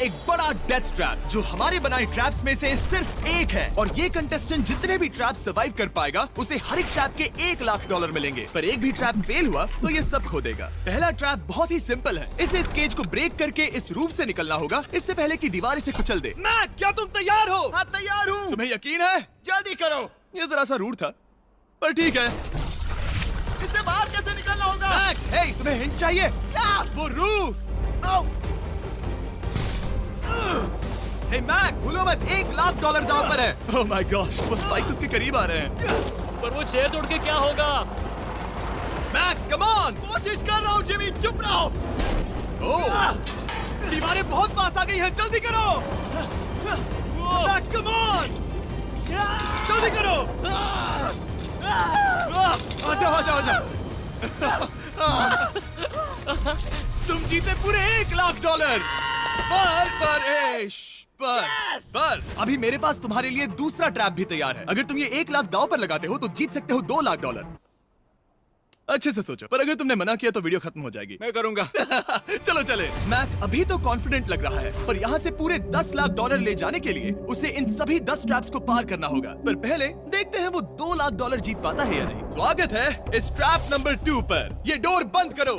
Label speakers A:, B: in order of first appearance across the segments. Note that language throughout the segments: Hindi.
A: एक बड़ा डेथ ट्रैप जो हमारे बनाए ट्रैप्स में से सिर्फ एक है, और ये कंटेस्टेंट जितने भी ट्रैप सर्वाइव कर पाएगा उसे हर एक ट्रैप के $1 लाख मिलेंगे। पर एक भी ट्रैप फेल हुआ तो ये सब खो देगा। पहला ट्रैप बहुत ही सिंपल है, इस केज को ब्रेक करके इस रूफ से निकलना होगा, इससे पहले कि दीवार इसे कुचल दे। मैक, क्या तुम तैयार हो?
B: हाँ, तैयार हूँ।
A: तुम्हें यकीन है?
B: जल्दी करो।
A: ये जरा सा रूड था, पर ठीक है।
B: इससे बाहर कैसे निकलना होगा?
A: मैक, हे, तुम्हें हिंट चाहिए?
B: क्या?
A: वो रूफ। हे मैक, भूलो मत, $1 लाख दांव पर है। ओह माय गॉश, वो स्पाइक्स उसके करीब आ रहे हैं।
C: पर वो चेयर तोड़ के क्या होगा?
A: Mac, come on.
B: कोशिश कर रहा हूँ जिमी, चुप रहो।
A: ओह, दीवारें बहुत पास आ गई हैं, जल्दी करो। मैक, कम ऑन, जल्दी करो। आ जाओ। तुम जीते पूरे $1 लाख। पर अभी मेरे पास तुम्हारे लिए दूसरा ट्रैप भी तैयार है। अगर तुम ये $1 लाख दांव पर लगाते हो तो जीत सकते हो $2 लाख। अच्छे से सोचो, पर अगर तुमने मना किया तो वीडियो खत्म हो जाएगी।
B: मैं करूंगा।
A: चलो चले। मैक अभी तो कॉन्फिडेंट लग रहा है, पर यहाँ से पूरे $10 लाख ले जाने के लिए उसे इन सभी 10 ट्रैप्स को पार करना होगा। पर पहले देखते हैं वो $2 लाख जीत पाता है या नहीं। स्वागत है इस ट्रैप नंबर 2 पर। ये डोर बंद करो।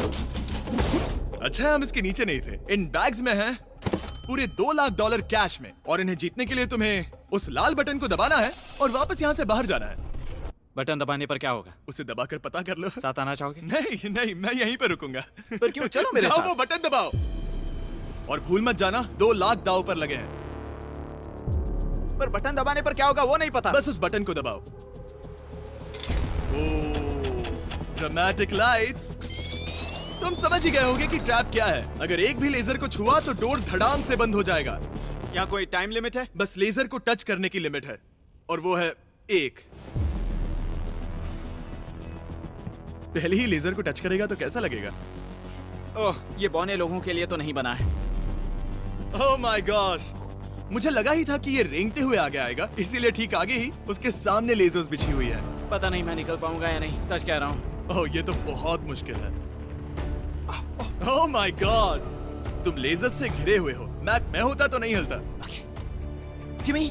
A: अच्छा, हम इसके नीचे नहीं थे। इन बैग्स में है पूरे $2 लाख कैश में, और इन्हें जीतने के लिए तुम्हें उस लाल बटन को दबाना है और वापस यहाँ से बाहर जाना है।
B: बटन दबाने पर क्या होगा?
A: उसे दबाकर पता कर लो।
B: साथ आना चाहोगे?
A: नहीं, मैं यहीं पे रुकूंगा।
B: पर क्यों? चलो मेरे
A: जाओ,
B: साथ।
A: वो बटन दबाओ और भूल मत जाना $2 लाख दांव पर लगे हैं।
B: पर बटन दबाने पर क्या होगा वो नहीं पता।
A: बस उस बटन को दबाओ। Dramatic lights. तुम समझ ही गए होंगे कि ट्रैप क्या है। अगर एक भी लेजर को छुआ तो डोर धड़ाम से बंद हो जाएगा।
B: क्या कोई टाइम लिमिट है?
A: बस लेजर को टच करने की लिमिट है, और वो है 1। पहले ही लेजर को टच करेगा तो कैसा लगेगा?
B: ओह, ये बौने लोगों के लिए तो नहीं बना है।
A: ओह माय गॉश, मुझे लगा ही था कि ये रेंगते हुए आगे आएगा, इसीलिए ठीक आगे ही उसके सामने लेजर्स बिछी हुई है।
B: पता नहीं मैं निकल पाऊंगा या नहीं, सच कह रहा हूँ।
A: ओह, ये तो बहुत मुश्किल है। ओह माय गॉड, तुम लेजर से घिरे हुए हो। मैं होता तो नहीं हिलता।
B: जिमी,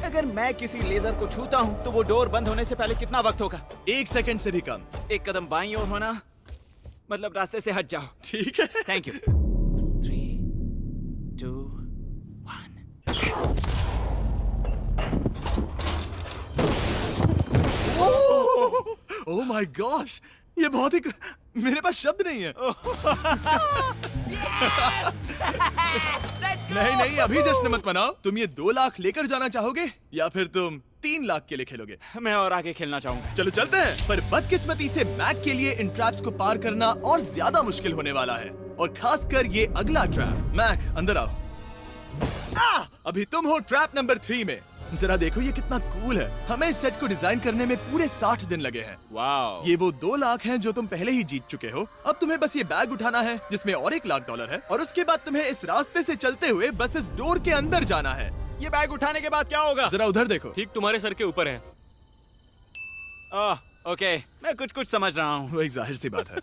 B: अगर मैं किसी लेजर को छूता हूँ तो वो डोर बंद होने से पहले कितना वक्त होगा?
A: 1 सेकंड से भी कम।
B: एक कदम बाईं ओर होना, मतलब रास्ते से हट जाओ।
A: ठीक है,
B: thank you. 3, 2, 1।
A: Oh my gosh, ये बहुत ही, मेरे पास शब्द नहीं है। नहीं, अभी जश्न मत मनाओ। तुम ये 2 लाख लेकर जाना चाहोगे या फिर तुम 3 लाख के लिए खेलोगे?
B: मैं और आगे खेलना चाहूंगा।
A: चलो चलते हैं। पर बदकिस्मती से मैक के लिए इन ट्रैप्स को पार करना और ज्यादा मुश्किल होने वाला है, और खासकर ये अगला ट्रैप। मैक, अंदर आओ। अभी तुम हो ट्रैप नंबर 3 में। जरा देखो ये कितना कूल है। हमें इस सेट को डिजाइन करने में पूरे 60 दिन लगे हैं।
B: वाओ।
A: ये वो 2 लाख हैं जो तुम पहले ही जीत चुके हो। अब तुम्हें बस ये बैग उठाना है जिसमें और $1 लाख है, और उसके बाद तुम्हें इस रास्ते से चलते हुए बस इस डोर के अंदर जाना है।
B: ये बैग उठाने के बाद क्या होगा?
A: जरा उधर देखो।
C: ठीक तुम्हारे सर के ऊपर है।
B: ओके, मैं कुछ समझ रहा हूँ।
A: वही जाहिर सी बात है।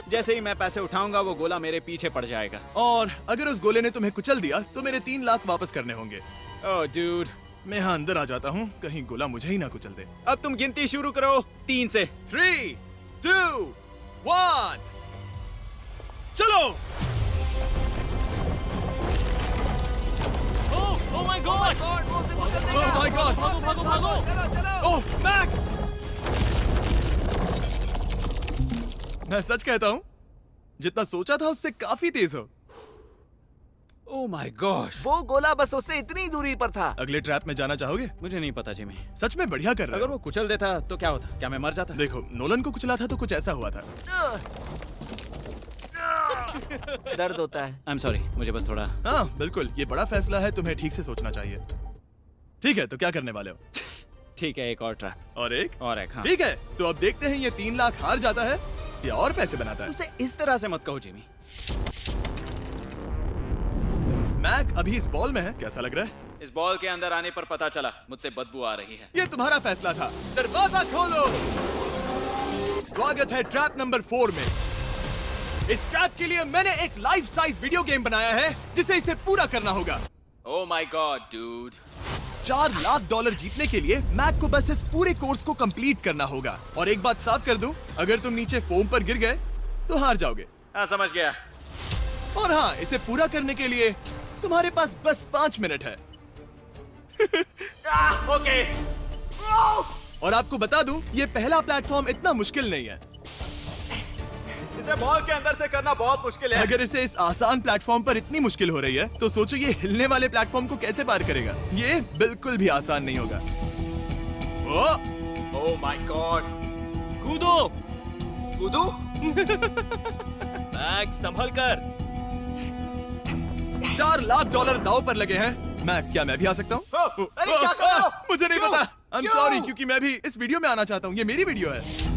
B: जैसे ही मैं पैसे उठाऊंगा वो गोला मेरे पीछे पड़ जाएगा।
A: और अगर उस गोले ने तुम्हें कुचल दिया तो मेरे 3 लाख वापस करने होंगे।
B: ओह डूड,
A: मैं यहाँ अंदर आ जाता हूँ, कहीं गोला मुझे ही ना कुचल दे।
B: अब तुम गिनती शुरू करो 3 से।
A: 3, 2, 1, चलो।
C: Oh my God!
A: Oh my God!
C: भागो!
A: ओह मैक! मैं सच कहता हूँ, जितना सोचा था उससे काफी तेज हो।
B: ओह माय गॉश,
D: वो गोला बस उससे इतनी दूरी पर था।
A: अगले ट्रैप में जाना चाहोगे?
B: मुझे नहीं पता जिमी।
A: सच में बढ़िया कर रहे
B: अगर
A: हो।
B: वो कुचल देता तो क्या होता? क्या मैं मर जाता?
A: देखो, नोलन को कुचला था तो कुछ ऐसा हुआ था।
D: दर्द होता है।
B: आई एम सॉरी, मुझे बस थोड़ा।
A: हाँ बिल्कुल, ये बड़ा फैसला है, तुम्हें ठीक से सोचना चाहिए। ठीक है, तो क्या करने वाले हो?
B: ठीक है, एक और ट्रैप।
A: और एक?
B: और एक, हाँ।
A: ठीक है, तो अब देखते हैं ये 3 लाख हार जाता है या और पैसे बनाता है।
B: उसे इस तरह से मत कहो जिमी।
A: मैक अभी इस बॉल में है, कैसा लग रहा है?
B: इस बॉल के अंदर आने पर पता चला मुझसे बदबू आ रही है।
A: ये तुम्हारा फैसला था। दरवाजा खोलो। स्वागत है ट्रैप नंबर 4 में। इस ट्रैप के लिए मैंने एक लाइफ साइज वीडियो गेम बनाया है जिसे इसे पूरा करना होगा।
B: Oh my God, dude.
A: $4 lakh जीतने के लिए मैक को बस इस पूरे कोर्स को कंप्लीट करना होगा। और एक बात साफ कर दूं, अगर तुम नीचे फोम पर गिर गए तो हार जाओगे।
B: हाँ, समझ गया।
A: और हाँ, इसे पूरा करने के लिए तुम्हारे पास बस 5 मिनट है।
B: ओके।
A: और आपको बता दूं, ये पहला प्लेटफॉर्म इतना मुश्किल नहीं है।
B: इसे बॉल के अंदर से करना बहुत मुश्किल है।
A: अगर इसे इस आसान प्लेटफॉर्म पर इतनी मुश्किल हो रही है, तो सोचो ये हिलने वाले प्लेटफॉर्म को कैसे पार करेगा। ये बिल्कुल भी आसान नहीं होगा।
B: Oh my God.
C: कूदो।
B: कूदू?
C: मैक संभल कर।
A: $4 लाख दाव पर लगे हैं। क्या मैं भी आ सकता हूँ?
B: अरे क्या कर रहे हो?
A: मुझे नहीं
B: क्यों?
A: पता। I'm
B: क्यों?
A: sorry, क्योंकि मैं भी इस वीडियो में आना चाहता हूँ। ये मेरी वीडियो है।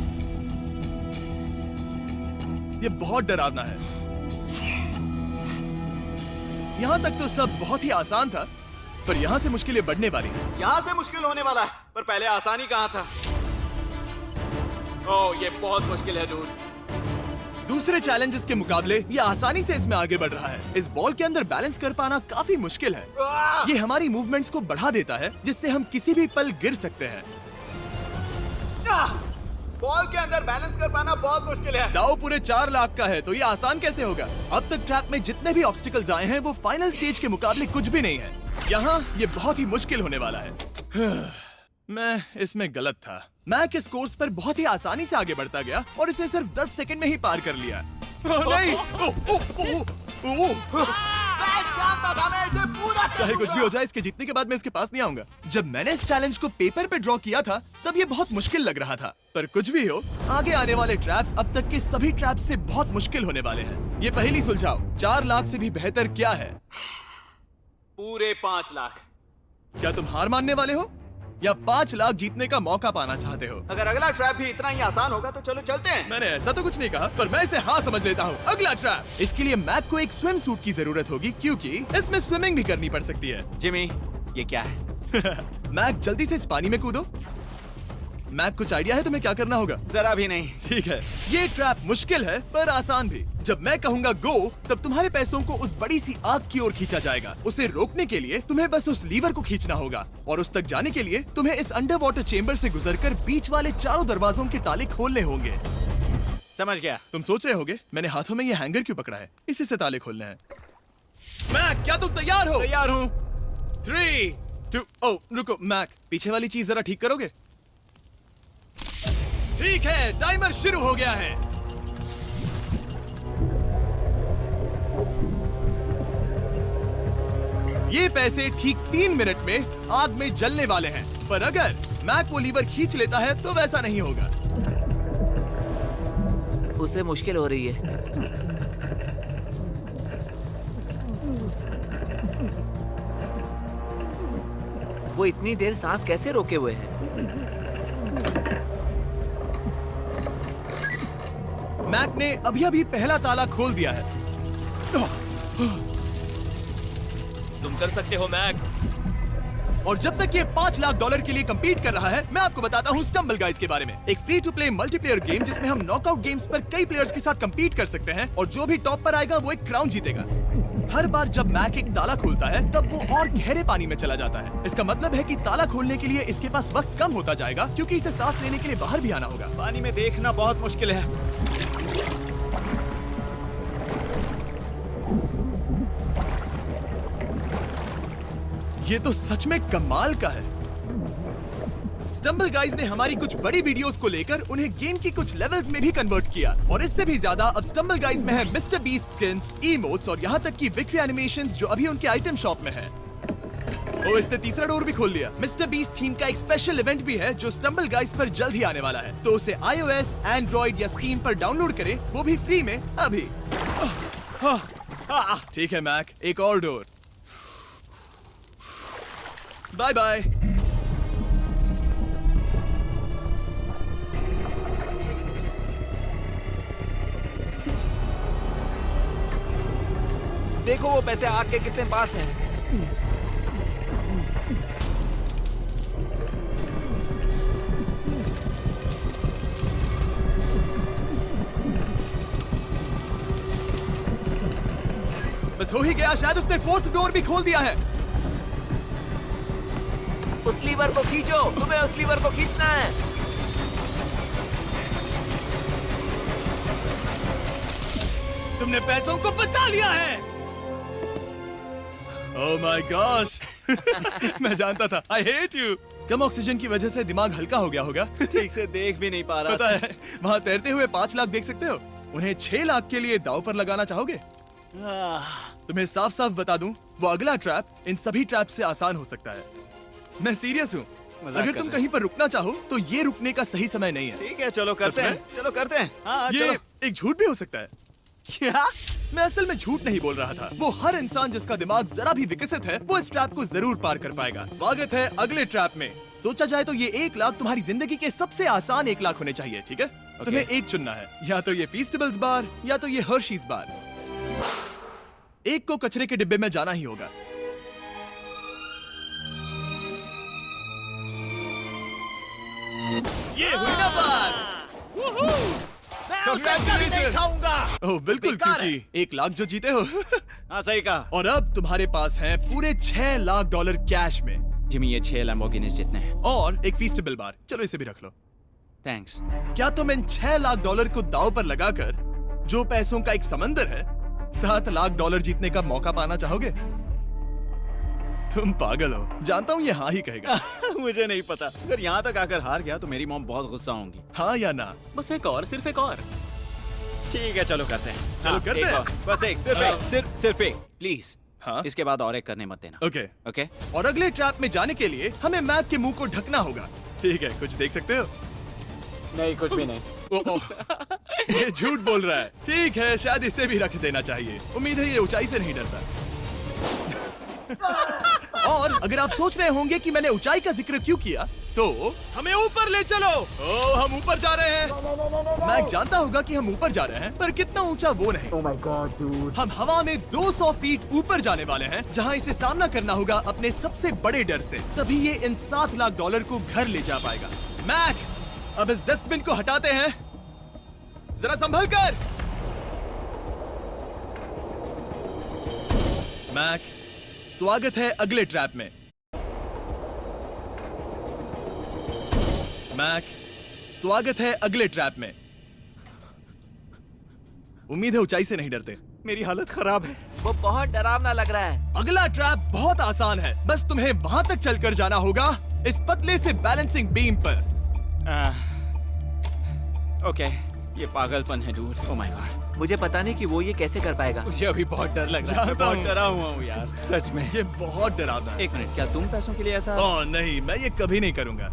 A: ये बहुत डरावना है। यहाँ तक तो सब बहुत ही आसान था, पर यहाँ से मुश्किलें बढ़ने वाली हैं।
B: यहाँ से मुश्किल होने वाला है, पर पहले आसानी कहाँ था? ओह, ये बहुत मुश्किल है डूड।
A: दूसरे चैलेंजेस के मुकाबले ये आसानी से इसमें आगे बढ़ रहा है। इस बॉल के अंदर बैलेंस कर पाना काफी मुश्किल है। ये हमारी मूवमेंट्स को बढ़ा देता है, जिससे हम किसी भी पल गिर सकते हैं।
B: बॉल के अंदर बैलेंस कर पाना बहुत मुश्किल है।
A: दाव पूरे 4 लाख का है, तो ये आसान कैसे होगा? अब तक ट्रैप में जितने भी ऑब्स्टिकल्स आए हैं, वो फाइनल स्टेज के मुकाबले कुछ भी नहीं है। यहाँ ये बहुत ही मुश्किल होने वाला है। मैं इसमें गलत था। मैक इस कोर्स पर बहुत ही आसानी से आगे बढ़ता गया और इसे सिर्फ 10 सेकंड में ही पार कर लिया। नहीं! चाहे कुछ भी हो जाए, इसके जीतने के बाद मैं इसके पास नहीं आऊंगा। जब मैंने इस चैलेंज को पेपर पे ड्रॉ किया था, तब ये बहुत मुश्किल लग रहा था। पर कुछ भी हो, आगे आने वाले ट्रैप्स अब तक के सभी ट्रैप्स से बहुत मुश्किल होने वाले हैं। ये पहेली सुलझाओ, 4 लाख से भी बेहतर क्या है?
B: पूरे 5 लाख।
A: क्या तुम हार मानने वाले हो या 5 लाख जीतने का मौका पाना चाहते हो?
B: अगर अगला ट्रैप भी इतना ही आसान होगा तो चलो चलते हैं।
A: मैंने ऐसा तो कुछ नहीं कहा, पर मैं इसे हाँ समझ लेता हूँ। अगला ट्रैप। इसके लिए मैक को एक स्विम सूट की जरूरत होगी, क्योंकि इसमें स्विमिंग भी करनी पड़ सकती है।
B: जिमी, ये क्या है?
A: मैक, जल्दी से इस पानी में कूदो। मैक, कुछ आइडिया है तुम्हें क्या करना होगा?
B: जरा भी नहीं।
A: ठीक है, ये ट्रैप मुश्किल है पर आसान भी। जब मैं कहूँगा गो, तब तुम्हारे पैसों को उस बड़ी सी आग की ओर खींचा जाएगा। उसे रोकने के लिए तुम्हें बस उस लीवर को खींचना होगा, और उस तक जाने के लिए तुम्हें इस अंडर वाटर चेम्बर से गुजरकर बीच वाले चारों दरवाजों के ताले खोलने होंगे।
B: समझ गया।
A: तुम सोच रहे होगे मैंने हाथों में ये हैंगर क्यों पकड़ा है? इसी से ताले खोलने हैं। मैक, क्या तुम तैयार हो?
B: तैयार हूँ।
A: 3, 2, ओह रुको मैक, पीछे वाली चीज जरा ठीक करोगे? ठीक है, टाइमर शुरू हो गया है। ये पैसे ठीक 3 मिनट में आग में जलने वाले हैं, पर अगर मैक वो लीवर खींच लेता है तो वैसा नहीं होगा।
D: उसे मुश्किल हो रही है। वो इतनी देर सांस कैसे रोके हुए है?
A: मैक ने अभी पहला ताला खोल दिया है।
C: तुम कर सकते हो मैक।
A: और जब तक ये $5 लाख के लिए कम्पीट कर रहा है, मैं आपको बताता हूँ स्टम्बल गाइज के बारे में। एक free to play multiplayer game जिसमें हम नॉकआउट गेम्स पर कई प्लेयर्स के साथ कम्पीट कर सकते हैं, और जो भी टॉप पर आएगा वो एक क्राउन जीतेगा। हर बार जब मैक एक ताला खोलता है, तब वो और गहरे पानी में चला जाता है। इसका मतलब है कि ताला खोलने के लिए इसके पास वक्त कम होता जाएगा, क्योंकि इसे सांस लेने के लिए बाहर भी आना होगा।
B: पानी में देखना बहुत मुश्किल है।
A: ये तो सच में कमाल का है। स्टम्बल गाइज ने हमारी कुछ बड़ी वीडियोस को लेकर उन्हें गेम की कुछ लेवल्स में भी कन्वर्ट किया, और इससे भी ज्यादा अब स्टम्बल गाइज में है मिस्टर बीस्ट स्किन्स, इमोट्स और यहाँ तक की विक्ट्री एनिमेशंस जो अभी उनके आइटम शॉप में है। और इसने तीसरा डोर भी खोल लिया। मिस्टर बीस्ट थीम का एक स्पेशल इवेंट भी है जो स्टम्बल गाइज पर जल्द ही आने वाला है, तो उसे iOS, Android या Steam पर डाउनलोड करें, वो भी फ्री में अभी। ठीक है मैक, एक और डोर। Bye bye.
D: देखो वो पैसे आग के कितने पास हैं।
A: बस हो ही गया, शायद उसने फोर्थ डोर भी खोल दिया है।
D: उस लीवर को खींचो, तुम्हें उस लीवर को खींचना है।
A: तुमने पैसों को बचा लिया है। ओह माय गॉश। मैं जानता था। I hate you. Come oxygen की वजह से दिमाग हल्का हो गया होगा।
B: ठीक से देख भी नहीं पा रहा
A: पता है, वहाँ तैरते हुए 5 लाख देख सकते हो। उन्हें 6 लाख के लिए दांव पर लगाना चाहोगे? तुम्हें साफ साफ बता दूं, वो अगला ट्रैप इन सभी ट्रैप से आसान हो सकता है। मैं सीरियस हूँ।
B: मजाक
A: अगर
B: कर
A: तुम
B: रहे
A: कहीं पर रुकना चाहो तो ये रुकने का सही समय नहीं है।
B: ठीक है, चलो करते
A: सच
B: हैं।
A: में?
B: चलो करते हैं। हाँ,
A: ये
B: चलो।
A: एक झूठ भी हो सकता है।
B: क्या?
A: मैं असल में झूठ नहीं बोल रहा था। वो हर इंसान जिसका दिमाग जरा भी विकसित है, वो इस ट्रैप को जरूर पार कर पाएगा। स्वागत है अगले ट्रैप में। सोचा जाए तो ये 1 लाख तुम्हारी जिंदगी के सबसे आसान 1 लाख होने चाहिए, ठीक है? तुम्हें एक चुनना है, या तो ये फीस्टेबल्स बार या तो ये हर्शीज बार। एक को कचरे के डिब्बे में जाना ही होगा। ये हुई ना बात।
B: नहीं खाऊंगा।
A: ओह बिल्कुल,
B: बेकार
A: क्योंकि 1 लाख जो जीते हो।
B: हाँ, सही कहा।
A: और अब तुम्हारे पास है पूरे 6 लाख डॉलर कैश में
B: जिमी, ये 6 लैम्बोर्गिनीज जितने हैं।
A: और एक फीस्टेबल बार। चलो इसे भी रख लो।
B: थैंक्स।
A: क्या तुम इन 6 लाख डॉलर को दांव पर लगाकर, जो पैसों का एक समंदर है, 7 लाख डॉलर जीतने का मौका पाना चाहोगे? तुम पागल हो, जानता हूँ ये हाँ ही कहेगा।
B: मुझे नहीं पता। अगर यहाँ तक आकर हार गया तो मेरी मॉम बहुत गुस्सा होंगी।
A: हाँ या ना?
C: बस एक और, सिर्फ एक और।
B: ठीक है, चलो करते हैं।
A: चलो करते
B: एक
A: हैं।
B: और। बस एक, सिर्फ एक, सिर्फ एक, प्लीज।
A: हाँ
B: इसके बाद और एक करने मत देना।
A: ओके।
B: ओके?
A: और अगले ट्रैप में जाने के लिए हमें मैप के मुंह को ढकना होगा। ठीक है, कुछ देख सकते हो?
B: नहीं, कुछ भी नहीं।
A: ये झूठ बोल रहा है। ठीक है, शायद इसे भी रख देना चाहिए। उम्मीद है ये ऊंचाई से नहीं डरता। और अगर आप सोच रहे होंगे कि मैंने ऊंचाई का जिक्र क्यों किया, तो हमें ऊपर ले चलो। ओ, हम ऊपर जा रहे हैं। मैं जानता होगा कि हम ऊपर जा रहे हैं, पर कितना ऊंचा वो नहीं।
E: Oh my God, dude.
A: हम हवा में 200 फीट ऊपर जाने वाले हैं, जहां इसे सामना करना होगा अपने सबसे बड़े डर से। तभी ये इन 7 लाख डॉलर को घर ले जा पाएगा। मैक, अब इस डस्टबिन को हटाते हैं। जरा संभल कर। मैक, स्वागत है अगले ट्रैप में। मैक, स्वागत है अगले ट्रैप में। उम्मीद है ऊंचाई से नहीं डरते।
B: मेरी हालत खराब है।
D: वो बहुत डरावना लग रहा है।
A: अगला ट्रैप बहुत आसान है, बस तुम्हें वहां तक चलकर जाना होगा, इस पतले से बैलेंसिंग बीम पर।
B: ओके, ये पागलपन है डूड। ओह माय गॉड,
D: मुझे पता नहीं कि वो ये कैसे कर पाएगा।
B: मुझे अभी बहुत डर लग रहा है। मैं
A: जानता
B: बहुत
A: हूँ।
B: डरा हुआ हूँ यार, सच में।
A: ये बहुत डरावना है।
B: 1 मिनट, क्या तुम पैसों के लिए ऐसा?
A: ओह नहीं, मैं ये कभी नहीं करूंगा।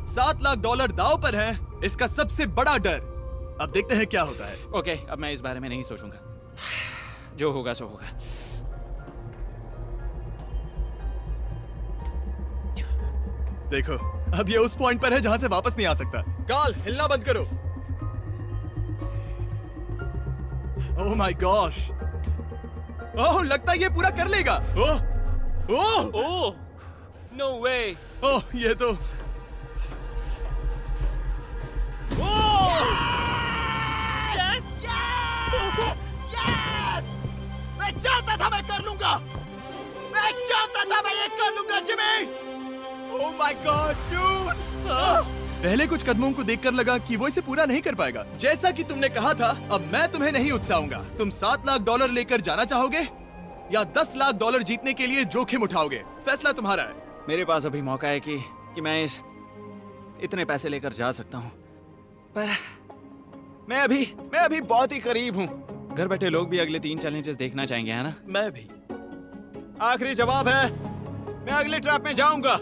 A: 7 लाख डॉलर दांव पर है, इसका सबसे बड़ा डर। अब देखते हैं क्या होता है।
B: ओके, अब मैं इस बारे में नहीं सोचूंगा। जो होगा सो होगा।
A: देखो, अब ये उस पॉइंट पर है जहां से वापस नहीं आ सकता। काल, हिलना बंद करो। ओह माय गॉश। ओह, लगता है ये पूरा कर लेगा। ओह ओह
C: ओह, नो वे।
A: ओह, ये तो
B: मैं चाहता था मैं कर लूंगा। मैं चाहता था मैं ये कर लूंगा Jimmy. Oh my God dude.
A: पहले कुछ कदमों को देखकर लगा कि वो इसे पूरा नहीं कर पाएगा। जैसा कि तुमने कहा था, अब मैं तुम्हें नहीं उकसाऊंगा। तुम 7 लाख डॉलर लेकर जाना चाहोगे या 10 लाख डॉलर जीतने के लिए जोखिम उठाओगे? फैसला तुम्हारा है।
B: मेरे पास अभी मौका है कि मैं इतने पैसे लेकर जा सकता हूँ, पर मैं अभी बहुत ही करीब हूँ। घर बैठे लोग भी अगले 3 चैलेंजेस देखना चाहेंगे, है ना?
C: मैं भी।
B: आखिरी जवाब है, मैं अगले ट्रैप में जाऊंगा।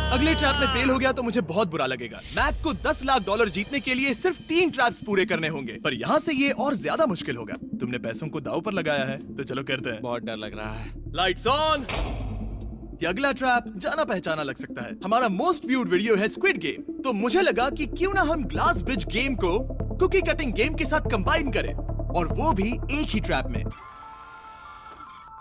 A: अगले ट्रैप में फेल हो गया तो मुझे बहुत बुरा लगेगा। मैक को 10 लाख डॉलर जीतने के लिए सिर्फ 3 ट्रैप्स पूरे करने होंगे, पर यहाँ से ये और ज्यादा मुश्किल होगा। तुमने पैसों को दांव पर लगाया है, तो चलो करते हैं।
B: बहुत डर लग रहा है।
A: Lights on. ये अगला ट्रैप जाना पहचाना लग सकता है। हमारा मोस्ट व्यूड वीडियो है स्क्विड गेम, तो मुझे लगा कि क्यों ना हम ग्लास ब्रिज गेम को कुकी कटिंग गेम के साथ कंबाइन करें, और वो भी एक ही ट्रैप में।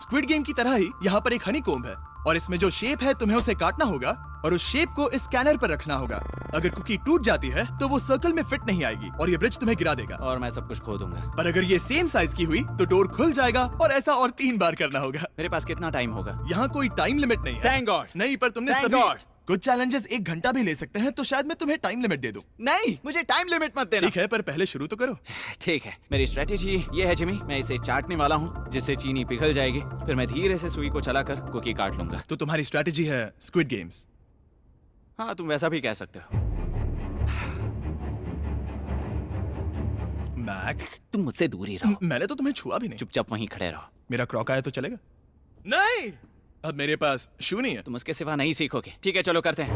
A: स्क्विड गेम की तरह ही यहाँ पर एक हनी कोम्ब है और इसमें जो शेप है तुम्हें उसे काटना होगा और उस शेप को इस स्कैनर पर रखना होगा। अगर कुकी टूट जाती है तो वो सर्कल में फिट नहीं आएगी और ये ब्रिज तुम्हें गिरा देगा।
B: और मैं सब कुछ खो दूंगा।
A: पर अगर ये सेम साइज की हुई तो डोर खुल जाएगा और ऐसा और 3 बार करना होगा।
B: मेरे पास कितना टाइम होगा?
A: यहाँ कोई टाइम लिमिट नहीं है।
B: Thank God!
A: नहीं, पर तुमने
B: Thank
A: सभी
B: God!
A: कुछ चैलेंजेस 1 घंटा भी ले सकते हैं तो शायद मैं तुम्हें टाइम लिमिट दे दूं।
B: नहीं, मुझे टाइम लिमिट मत देना।
A: ठीक है, पर पहले शुरू तो करो।
B: ठीक है, मेरी स्ट्रेटेजी ये है जिमी, मैं इसे चाटने वाला हूँ जिससे चीनी पिघल जाएगी, फिर मैं धीरे से सुई को चलाकर कुकी काट लूंगा।
A: तो तुम्हारी स्ट्रेटेजी है स्क्विड गेम्स।
B: हाँ, तुम वैसा भी कह सकते हो।
A: मैक्स,
B: तुम मुझसे दूर ही रहो।
A: मैंने तो तुम्हें छुआ भी नहीं।
B: चुपचाप वहीं खड़े रहो।
A: मेरा क्रॉक आया तो चलेगा? नहीं, अब मेरे पास शू नहीं है।
B: तुम उसके सिवा नहीं सीखोगे। ठीक है, चलो करते हैं।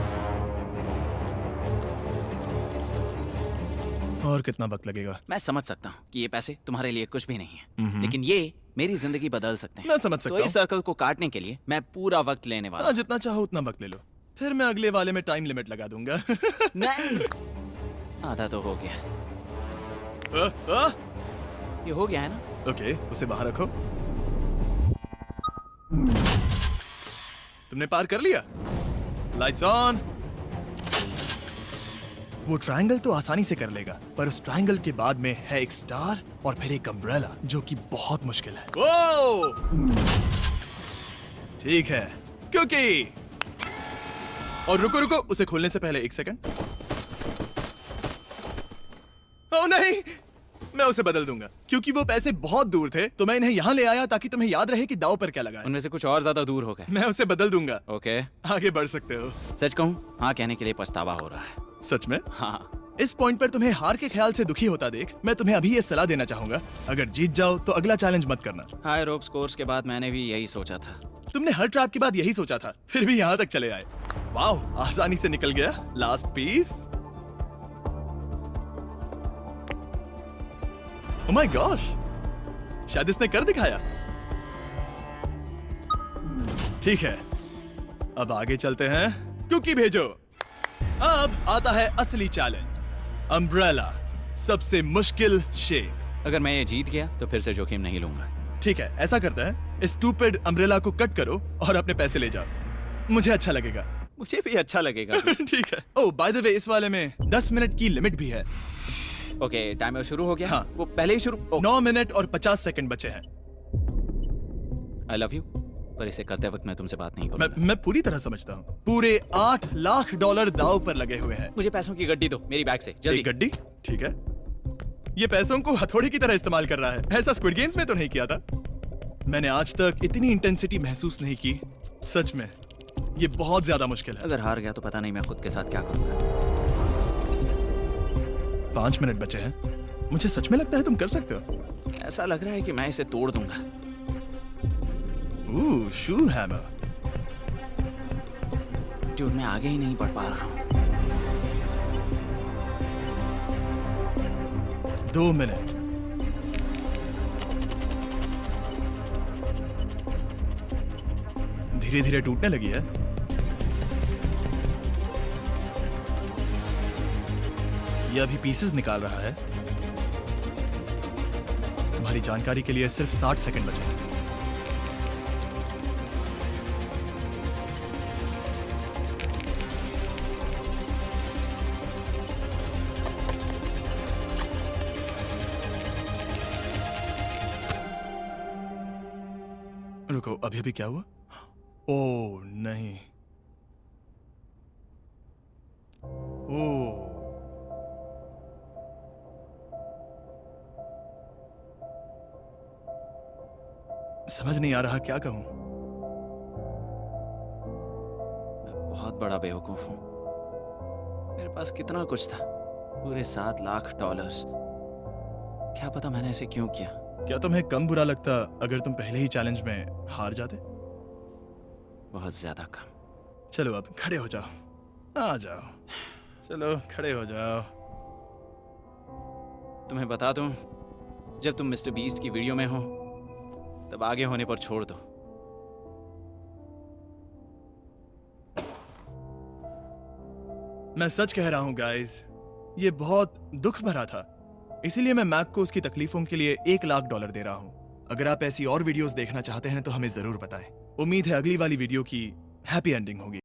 A: और कितना वक्त लगेगा?
B: मैं समझ सकता हूँ कि ये पैसे तुम्हारे लिए कुछ भी नहीं है, लेकिन ये मेरी जिंदगी बदल सकते हैं।
A: मैं समझ सकता
B: तो
A: हूँ।
B: इस सर्कल को काटने के लिए मैं पूरा वक्त लेने वाला
A: हाँ,
B: हूँ।
A: जितना चाहो उतना वक्त ले लो, फिर मैं अगले वाले में टाइम लिमिट लगा दूंगा।
B: नहीं, आधा तो हो गया। ये हो गया है ना?
A: ओके, उसे बाहर रखो। तुमने पार कर लिया। Lights on. वो ट्रायंगल तो आसानी से कर लेगा, पर उस ट्रायंगल के बाद में है एक स्टार और फिर एक अम्ब्रेला, जो कि बहुत मुश्किल है। ओ! ठीक है, क्योंकि और रुको रुको, उसे खोलने से पहले 1 सेकंड। ओह नहीं, मैं उसे बदल दूंगा क्योंकि वो पैसे बहुत दूर थे, तो मैं इन्हें यहाँ ले आया ताकि तुम्हें याद रहे कि दाव पर क्या लगा है।
B: उनमें से कुछ और ज्यादा दूर हो गए।
A: मैं उसे बदल दूंगा।
B: ओके,
A: आगे बढ़ सकते हो।
B: सच कहूँ, हाँ कहने के लिए पछतावा हो रहा है।
A: सच में?
B: हाँ।
A: इस पॉइंट पर तुम्हें हार के ख्याल से दुखी होता देख मैं तुम्हें अभी ये सलाह देना चाहूंगा, अगर जीत जाओ तो अगला चैलेंज मत करना।
B: हाई रोप्स कोर्स के बाद मैंने भी यही सोचा था।
A: तुमने हर ट्रैप के बाद यही सोचा था, फिर भी यहाँ तक चले आए। वाओ, आसानी से निकल गया। Last piece. Oh my gosh, शायद इसने कर दिखाया। ठीक है, अब आगे चलते हैं। कुकी भेजो। अब आता है असली चैलेंज, अम्ब्रेला, सबसे मुश्किल शेप।
B: अगर मैं ये जीत गया तो फिर से जोखिम नहीं लूंगा।
A: ठीक है, ऐसा करते हैं, इस स्टूपिड अम्ब्रेला को कट करो और अपने पैसे ले जाओ। मुझे अच्छा लगेगा।
B: मुझे भी अच्छा लगेगा।
A: ठीक है। ओह बाय द वे, इस वाले में 10 मिनट की लिमिट भी है।
B: ओके, टाइमर शुरू हो गया।
A: हाँ।
B: वो पहले ही शुरू।
A: 9 मिनट और 50 सेकंड बचे हैं।
B: आई लव यू, पर इसे करते वक्त मैं तुमसे बात नहीं करूंगा।
A: मैं पूरी तरह समझता हूँ। पूरे $8 लाख दांव पर लगे हुए हैं।
B: मुझे पैसों की गड्डी दो मेरी बैग से, जल्दी।
A: एक गड्डी? ठीक है। ये पैसों को हथौड़े की तरह इस्तेमाल कर रहा है। ऐसा स्क्विड गेम्स में तो नहीं किया था। मैंने आज तक इतनी इंटेंसिटी महसूस नहीं की। सच में ये बहुत ज्यादा मुश्किल है।
B: अगर हार गया तो पता नहीं मैं खुद के साथ क्या करूंगा।
A: 5 मिनट बचे हैं। मुझे सच में लगता है तुम कर सकते हो।
B: ऐसा लग रहा है कि मैं इसे तोड़ दूंगा।
A: शू हैमर।
B: ड्यूड, मैं आगे ही नहीं बढ़ पा रहा हूँ।
A: 2 मिनट। धीरे धीरे टूटने लगी है। यह अभी पीसेस निकाल रहा है। तुम्हारी जानकारी के लिए सिर्फ 60 सेकंड बचे हैं। रुको, अभी अभी क्या हुआ? ओह नहीं। ओह, समझ नहीं आ रहा क्या कहूं।
B: मैं बहुत बड़ा बेवकूफ हूँ। मेरे पास कितना कुछ था, पूरे $7 लाख। क्या पता मैंने ऐसे क्यों किया।
A: क्या तुम्हें कम बुरा लगता अगर तुम पहले ही चैलेंज में हार जाते?
B: बहुत ज्यादा कम।
A: चलो अब खड़े हो जाओ, आ जाओ, चलो खड़े हो जाओ।
B: तुम्हें बता दूं, जब तुम मिस्टर बीस्ट की वीडियो में हो तब आगे होने पर छोड़ दो।
A: मैं सच कह रहा हूं गाइस, ये बहुत दुख भरा था, इसीलिए मैं मैक को उसकी तकलीफों के लिए $1 लाख दे रहा हूं। अगर आप ऐसी और वीडियोस देखना चाहते हैं तो हमें जरूर बताएं। उम्मीद है अगली वाली वीडियो की हैप्पी एंडिंग होगी।